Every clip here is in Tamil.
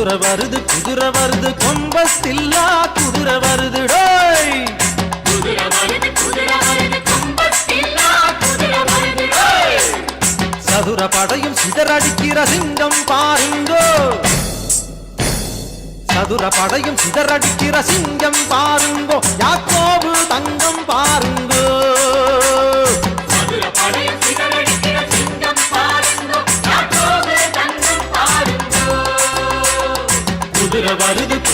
குதிரை வருது கொம்பஸ்தில்லா குதிரை வருது டோய் சதுர படையும் சிதறடிக்கிற சிங்கம் பாருங்கோ சதுர படையும் சிதறடிக்கிற சிங்கம் பாருங்கோ யாக்கோபு தங்கம் பாருங்கோ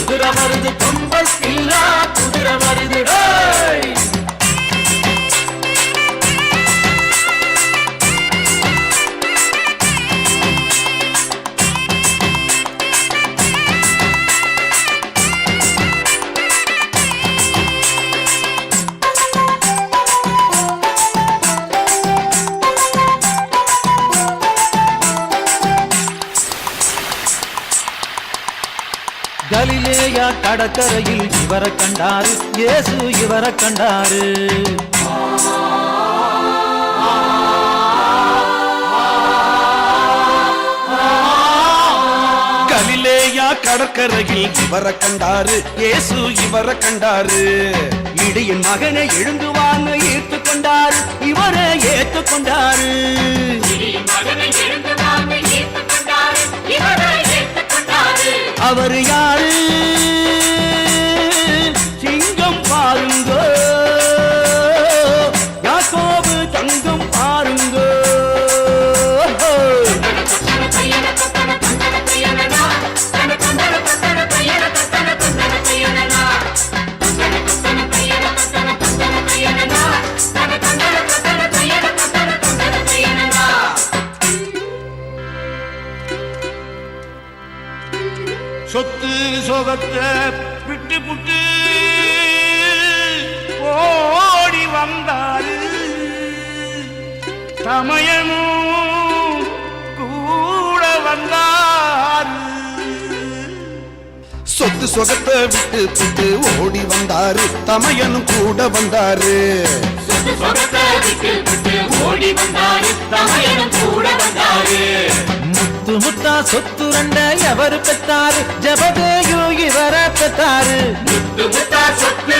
குதிரை வருது கொம்பஸ்தில்லா குதிரை வருது டோய் கலிலேயா கடற்கரையில் இவரை கண்டாரு இயேசு இவரை கண்டாரு கலிலேயா கடற்கரையில் இவரை கண்டாரு இயேசு இவரை கண்டாரு இடியின் மகனை எழுந்துவான்னு ஏற்றுக்கொண்டாரு இவரை ஏற்றுக்கொண்டாரு அவர் யாரு சிங்கம் பாருங்கோ யாக்கோபு தங்கம் பாருங்கோ சொத்து சொகத்தை விட்டு புட்டு ஓடி வந்தாரு சமயமும் கூட வந்தாரு சொத்து சொகத்தை விட்டு புட்டு ஓடி வந்தாரு தமையனும் கூட வந்தாரு முத்து முத்தா சொத்து ரெண்ட எவரு பெத்தாரு ஜபதேயு இவரை பெத்தாரு முத்து முத்தா சொத்து